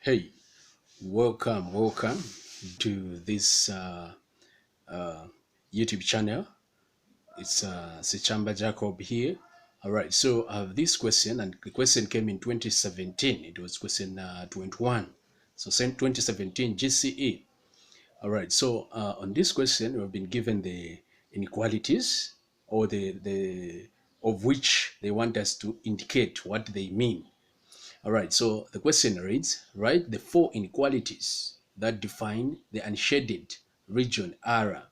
Hey, welcome to this uh, YouTube channel. It's Sichamba Jacob here. All right, so I have this question, and the question came in 2017. It was question 21. So, sent 2017 GCE. All right, so on this question, we've been given the inequalities or the of which they want us to indicate what they mean. All right, so the question reads, write the four inequalities that define the unshaded region R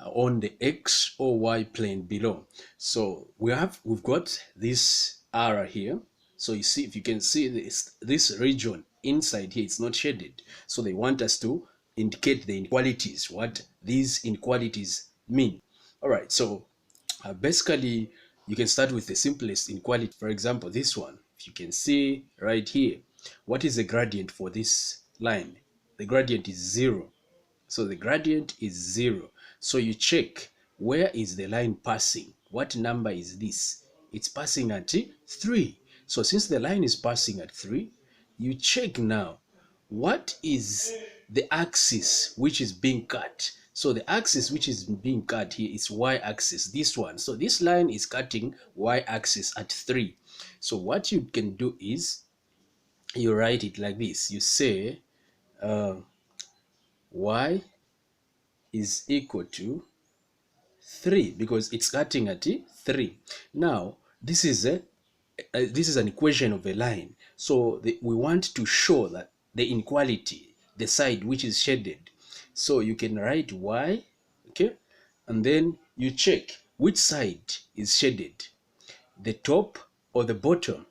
on the X or Y plane below. So we've got this R here. So you see, if you can see this region inside here, it's not shaded. So they want us to indicate the inequalities, what these inequalities mean. All right, so basically, you can start with the simplest inequality. For example, this one, if you can see right here, what is the gradient for this line? The gradient is 0. So the gradient is 0. So you check, where is the line passing? What number is this? It's passing at 3. So since the line is passing at 3, you check now, what is the axis which is being cut? So the axis which is being cut here is y-axis, this one. So this line is cutting y-axis at 3. So what you can do is you write it like this. You say y is equal to 3 because it's cutting at 3. Now this is an equation of a line. So we want to show that the inequality, the side which is shaded. So you can write y, okay, and then you check which side is shaded, the top or the bottom.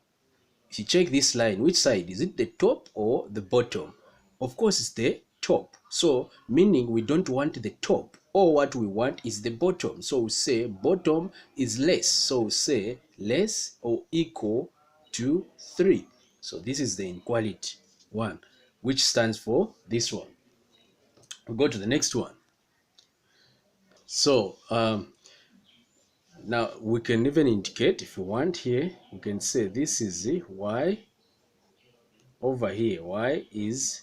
If you check this line, which side is it, the top or the bottom? Of course it's the top, so meaning we don't want the top, or what we want is the bottom. So we say bottom is less, so we say less or equal to 3. So this is the inequality 1, which stands for this one. We'll go to the next one. So now we can even indicate, if you want, here we can say this is the y. Over here, y is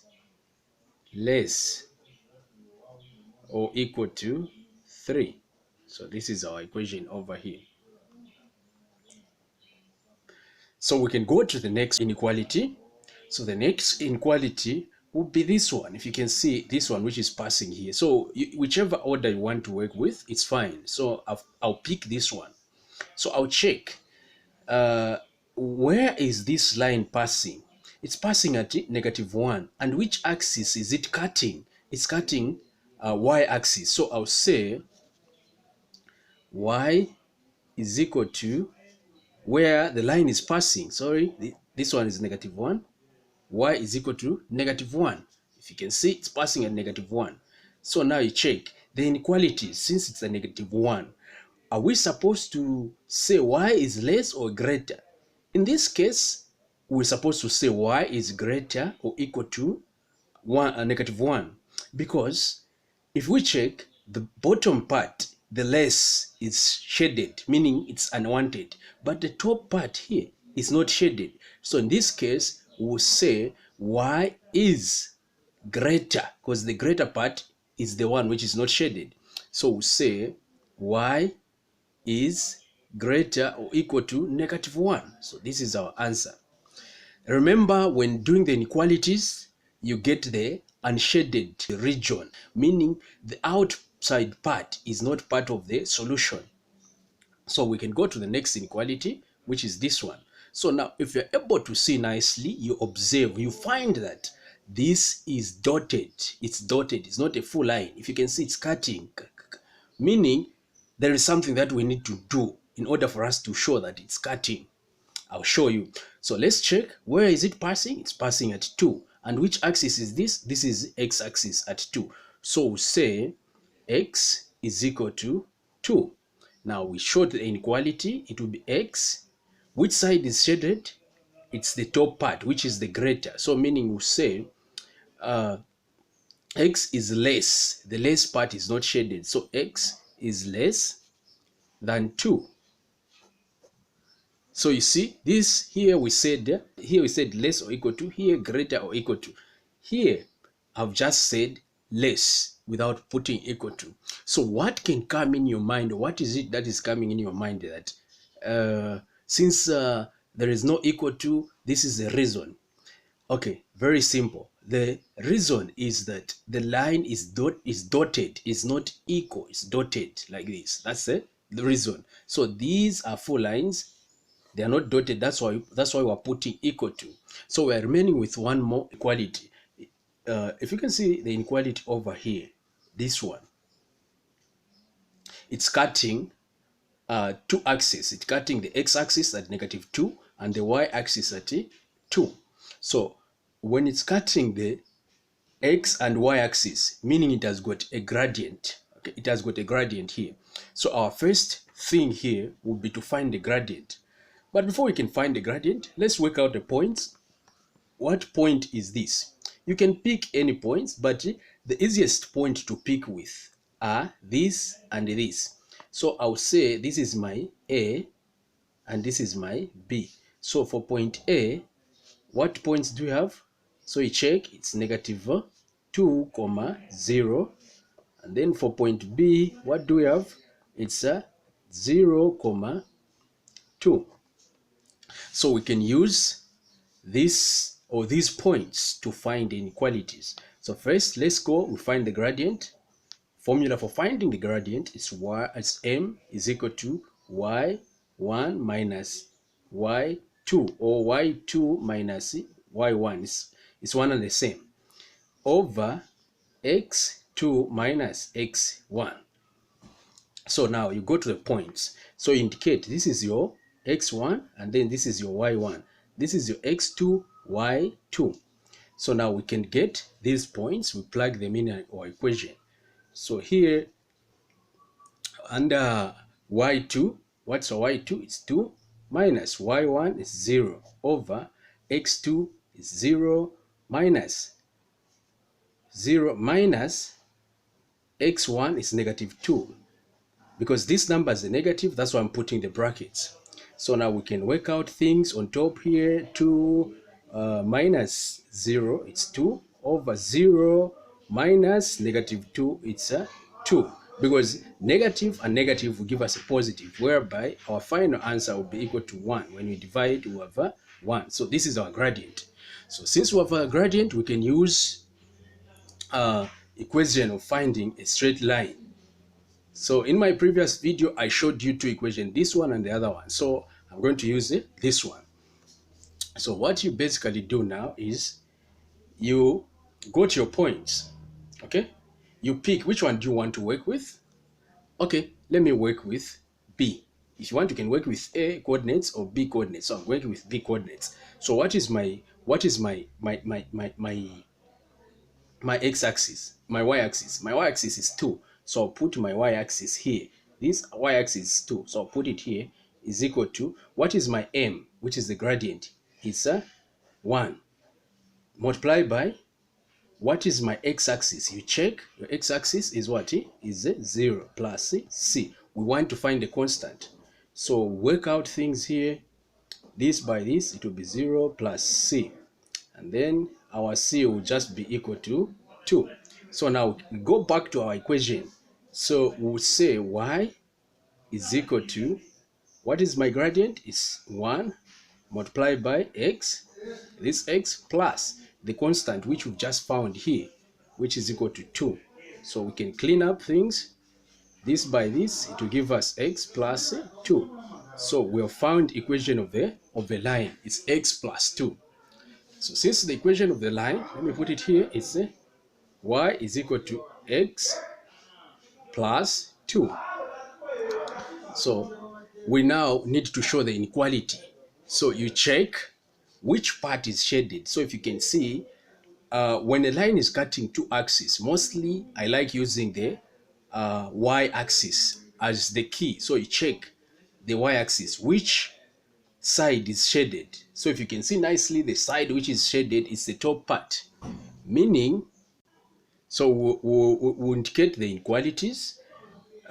less or equal to 3. So this is our equation over here. So we can go to the next inequality. So the next inequality would be this one. If you can see this one, which is passing here. So whichever order you want to work with, it's fine. So I'll pick this one. So I'll check where is this line passing? It's passing at -1. And which axis is it cutting? It's cutting y-axis. So I'll say y is equal to where the line is passing. Sorry, this one is -1. Y is equal to -1. If you can see, it's passing at -1. So now you check the inequality. Since it's a -1, are we supposed to say y is less or greater? In this case, we're supposed to say y is greater or equal to -1, because if we check the bottom part, the less is shaded, meaning it's unwanted, but the top part here is not shaded. So in this case, we'll say y is greater, because the greater part is the one which is not shaded. So we'll say y is greater or equal to -1. So this is our answer. Remember, when doing the inequalities, you get the unshaded region, meaning the outside part is not part of the solution. So we can go to the next inequality, which is this one. So now, if you're able to see nicely, you observe, you find that this is dotted. It's dotted. It's not a full line. If you can see, it's cutting, meaning there is something that we need to do in order for us to show that it's cutting. I'll show you. So let's check, where is it passing? It's passing at 2. And which axis is this? This is x-axis at 2. So we say x is equal to 2. Now we showed the inequality. It will be x. Which side is shaded? It's the top part, which is the greater. So meaning we say x is less. The less part is not shaded. So x is less than 2. So you see, this here we said less or equal to, here greater or equal to. Here I've just said less without putting equal to. So what can come in your mind? What is it that is coming in your mind that since there is no equal to, this is the reason? Okay, very simple. The reason is that the line is dotted, is not equal, it's dotted like this. That's the reason. So these are 4 lines. They are not dotted. That's why we're putting equal to. So we're remaining with one more equality. If you can see the inequality over here, this one, it's cutting 2 axes. It's cutting the x-axis at -2 and the y-axis at 2. So when it's cutting the x and y-axis, meaning it has got a gradient. Okay, it has got a gradient here. So our first thing here would be to find the gradient. But before we can find the gradient, let's work out the points. What point is this? You can pick any points, but the easiest point to pick with are this and this. So I'll say this is my A and this is my B. So for point A, what points do we have? So you check, it's -2, 0. And then for point B, what do we have? It's 0, 2. So we can use this or these points to find inequalities. So first, let's go, we find the gradient. Formula for finding the gradient is m is equal to y1 minus y2, or y2 minus y1. It's one and the same, over x2 minus x1. So now you go to the points. So you indicate this is your x1 and then this is your y1. This is your x2, y2. So now we can get these points, we plug them in our equation. So here under y2, what's our y2? It's 2 minus y1 is 0 over x2 is 0 minus 0 minus x1 is -2. Because this number is a negative, that's why I'm putting the brackets. So now we can work out things on top here. 2 minus 0, it's 2, over 0 minus -2, it's 2. Because negative and negative will give us a positive, whereby our final answer will be equal to 1. When we divide, we have 1. So this is our gradient. So since we have a gradient, we can use equation of finding a straight line. So in my previous video, I showed you 2 equations, this one and the other one. So I'm going to use this one. So what you basically do now is you go to your points, okay? You pick which one do you want to work with. Okay, let me work with B. If you want, you can work with A coordinates or B coordinates. So I'm working with B coordinates. So what is my x-axis, my y-axis? My y-axis is 2. So I'll put my y-axis here. This y-axis is 2. So I'll put it here, is equal to, what is my m, which is the gradient? It's 1. Multiplied by, what is my x-axis? You check, your x-axis is what? Is 0 plus c. We want to find the constant. So work out things here. This by this, it will be 0 plus c. And then our c will just be equal to 2. So now we go back to our equation. So we'll say y is equal to, what is my gradient? It's 1 multiplied by x, this x plus the constant which we've just found here, which is equal to 2. So we can clean up things. This by this, it will give us x plus 2. So we have found equation of the line. It's x plus 2. So since the equation of the line, let me put it here, it's y is equal to x plus 2. So we now need to show the inequality. So you check which part is shaded. So if you can see, when a line is cutting 2 axes, mostly I like using the y-axis as the key. So you check the y-axis, which side is shaded. So if you can see nicely, the side which is shaded is the top part, meaning, so we'll indicate the inequalities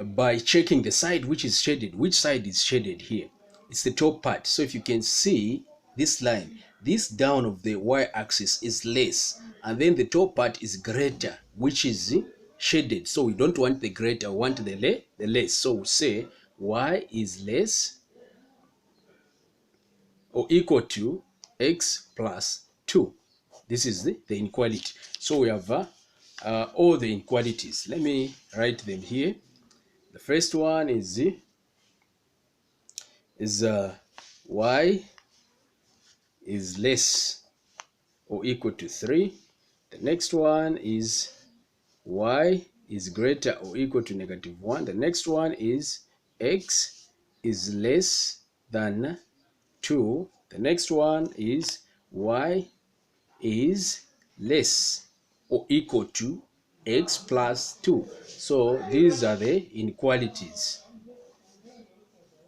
by checking the side which is shaded. Which side is shaded here? it's the top part. So if you can see this line, this down of the y-axis is less, and then the top part is greater, which is shaded. So we don't want the greater, we want the less. So we say y is less or equal to x plus 2. This is the inequality. So we have all the inequalities. Let me write them here. The first one is y is less or equal to 3. The next one is y is greater or equal to -1. The next one is x is less than 2. The next one is y is less or equal to x plus 2. So these are the inequalities.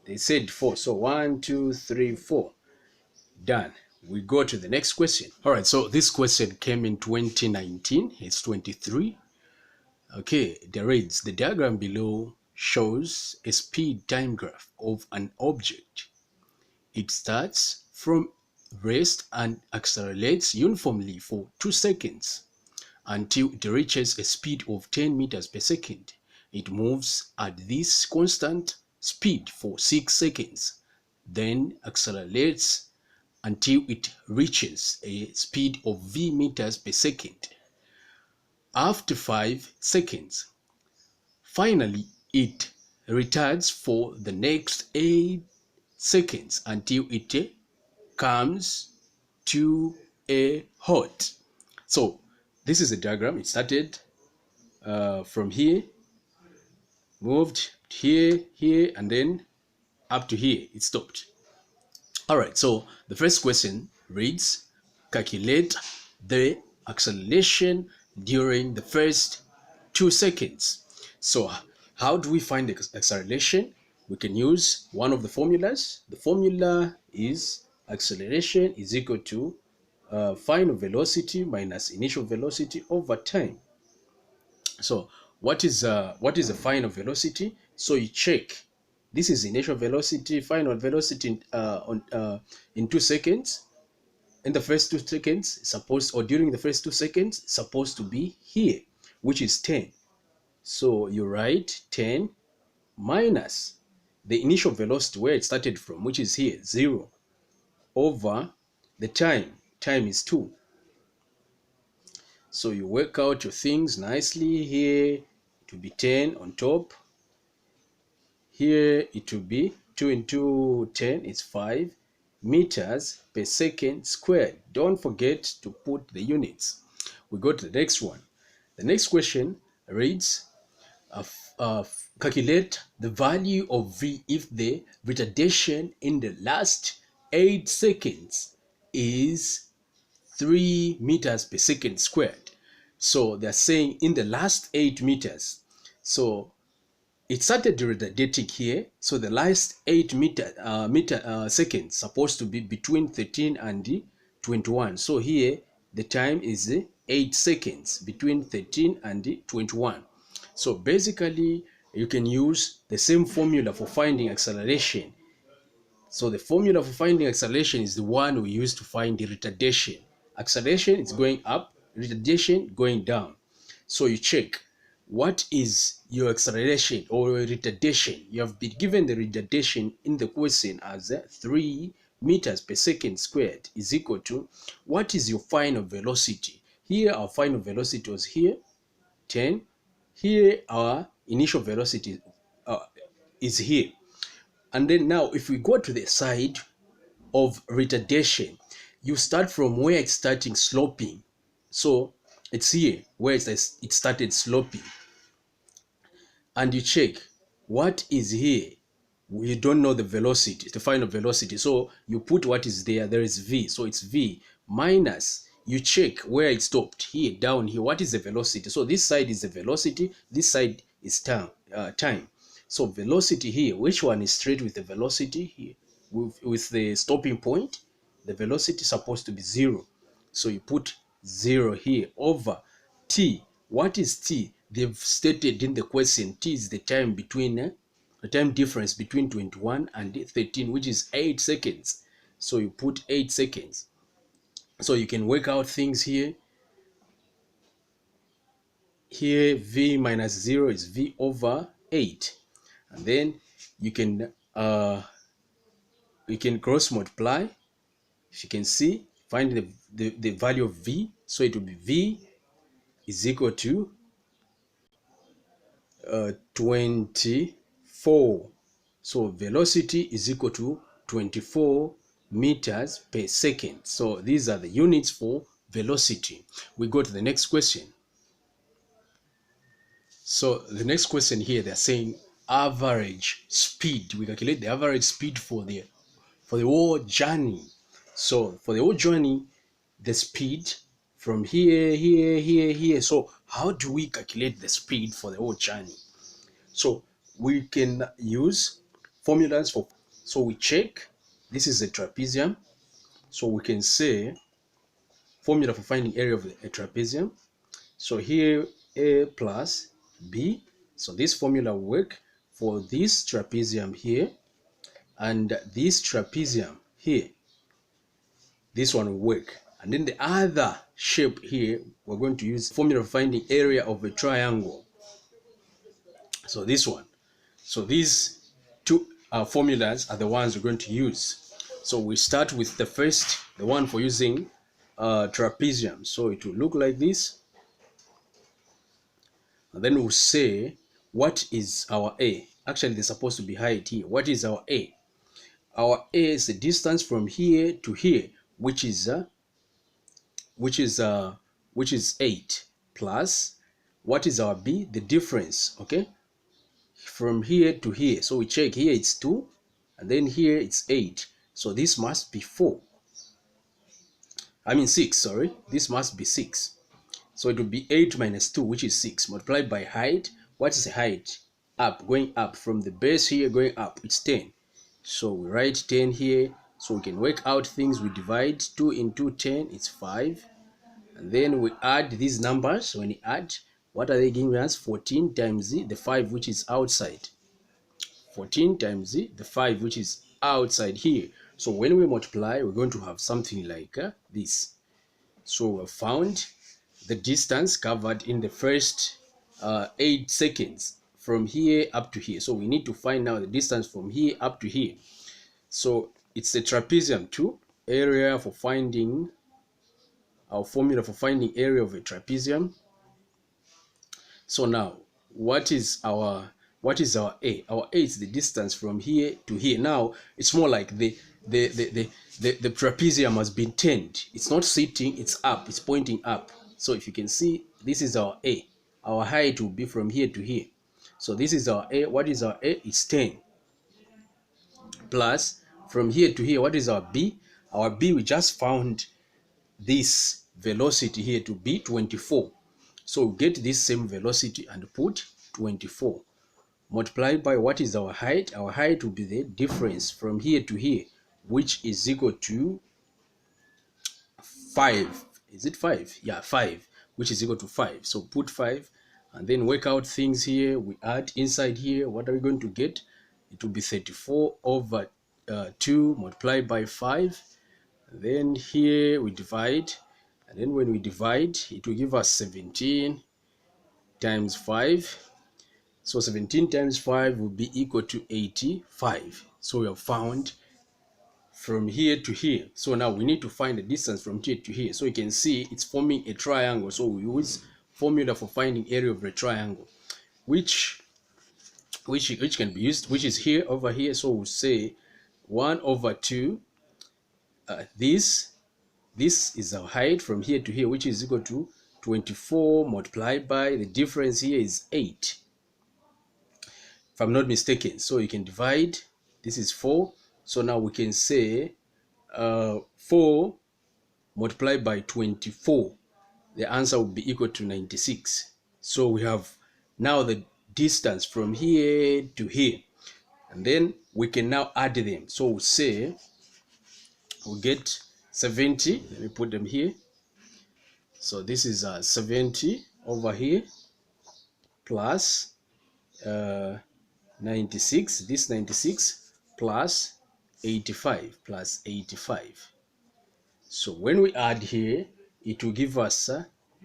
They said 4. So 1, 2, 3, 4. Done. We go to the next question. All right, so this question came in 2019. It's 23. Okay, the reads, the diagram below shows a speed time graph of an object. It starts from rest and accelerates uniformly for 2 seconds until it reaches a speed of 10 meters per second. It moves at this constant speed for 6 seconds, then accelerates until it reaches a speed of v meters per second after 5 seconds. Finally, it retards for the next 8 seconds until it comes to a halt. So this is a diagram. It started from here, moved here, here, and then up to here. It stopped. All right, so the first question reads, calculate the acceleration during the first 2 seconds. So how do we find the acceleration? We can use one of the formulas. The formula is acceleration is equal to final velocity minus initial velocity over time. So what is the final velocity? So you check. This is initial velocity, final velocity in 2 seconds. In the first 2 seconds, supposed or during the first 2 seconds, supposed to be here, which is 10. So you write 10 minus the initial velocity where it started from, which is here, 0, over the time. Time is 2. So you work out your things nicely. Here it will be 10 on top. Here it will be 2 into 10 is 5 meters per second squared. Don't forget to put the units. We go to the next one. The next question reads, calculate the value of V if the retardation in the last 8 seconds is 3 meters per second squared. So they're saying in the last 8 meters. So it started retardating here. So the last 8 seconds supposed to be between 13 and 21. So here the time is 8 seconds between 13 and 21. So basically you can use the same formula for finding acceleration. So the formula for finding acceleration is the one we use to find the retardation. Acceleration is going up, retardation going down. So you check what is your acceleration or retardation. You have been given the retardation in the question as 3 meters per second squared is equal to what is your final velocity. Here our final velocity was here, 10. Here our initial velocity is here. And then now if we go to the side of retardation, you start from where it's starting sloping. So it's here where it started sloping. And you check what is here. You don't know the velocity, the final velocity. So you put what is there. There is V. So it's V minus. You check where it stopped. Here, down here. What is the velocity? So this side is the velocity. This side is time. So velocity here. Which one is straight with the velocity here? With the stopping point, the velocity is supposed to be 0. So you put 0 here over t. What is t? They've stated in the question, t is the time between the time difference between 21 and 13, which is 8 seconds. So you put 8 seconds. So you can work out things here. Here v minus 0 is v over 8. And then you can cross multiply. If you can see, find the value of v. So it will be v is equal to 24. So velocity is equal to 24 meters per second. So these are the units for velocity. We go to the next question. So the next question here, they're saying average speed. We calculate the average speed for the whole journey. So for the whole journey, the speed from here, here. So how do we calculate the speed for the whole journey? So we can use formulas for, so we check, this is a trapezium. So we can say formula for finding area of a trapezium. So here A plus B. So this formula will work for this trapezium here and this trapezium here. This one will work. And then the other shape here, we're going to use formula for finding area of a triangle. So this one. So these two formulas are the ones we're going to use. So we start with the first, the one for using trapezium. So it will look like this. And then we'll say, what is our A? Actually, there's supposed to be height here. What is our A? Our A is the distance from here to here, which is 8, plus what is our B? The difference, okay? From here to here. So we check, here it's 2, and then here it's 8. So this must be 6, sorry. This must be 6. So it will be 8 minus 2, which is 6, multiplied by height. What is the height? Up, going up. From the base here, going up, it's 10. So we write 10 here. So we can work out things. We divide 2 into 10, it's 5. And then we add these numbers. When we add, what are they giving us? 14 times the 5, which is outside. 14 times the 5, which is outside here. So when we multiply, we're going to have something like this. So we found the distance covered in the first 8 seconds from here up to here. So we need to find now the distance from here up to here. So it's the trapezium 2 area for finding our formula for finding area of a trapezium. So now what is our A? Our A is the distance from here to here. Now it's more like the trapezium has been turned. It's not sitting, it's up, it's pointing up. So if you can see, this is our A. Our height will be from here to here. So this is our A. What is our A? It's 10. Plus from here to here, what is our B? Our B, we just found this velocity here to be 24. So we get this same velocity and put 24. Multiplied by what is our height? Our height will be the difference from here to here, which is equal to 5. Is it 5? Yeah, 5, which is equal to 5. So put 5 and then work out things here. We add inside here. What are we going to get? It will be 34 over 2 multiplied by 5. And then here we divide. And then when we divide, it will give us 17 times 5. So 17 times 5 will be equal to 85. So we have found from here to here. So now we need to find the distance from here to here. So you can see it's forming a triangle. So we use formula for finding area of a triangle, which can be used, which is here over here. So we'll say 1 over 2. This is our height from here to here, which is equal to 24 multiplied by the difference here is 8. If I'm not mistaken. So you can divide. This is 4. So now we can say 4 multiplied by 24. The answer will be equal to 96. So we have now the distance from here to here. And then we can now add them. So we'll say we'll get 70. Let me put them here. So this is 70 over here plus 96, this 96 plus 85 plus 85. So when we add here, it will give us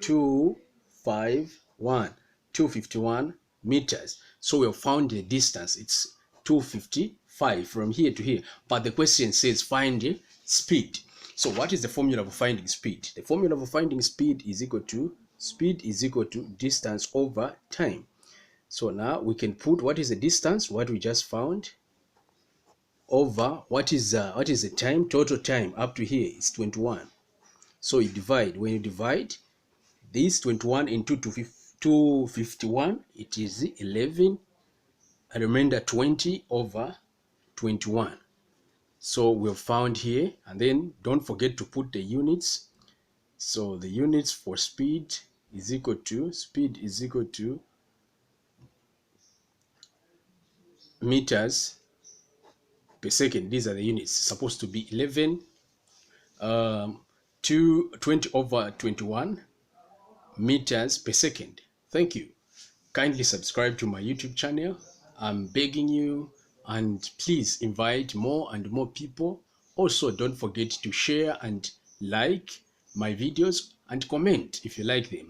251, 251 meters. So we have found the distance. It's 255 from here to here. But the question says find the speed. So what is the formula for finding speed? The formula for finding speed is equal to distance over time. So now we can put what is the distance, what we just found, over what is the time, total time up to here is 21. So you divide, when you divide this 21 into 251, it is 11, and remainder 20 over 21. So we've found here, and then don't forget to put the units. So the units for speed is equal to meters per second. These are the units. It's supposed to be 11 to 20 over 21 meters per second. Thank you. Kindly subscribe to my YouTube channel. I'm begging you, and please invite more and more people. Also, don't forget to share and like my videos and comment if you like them.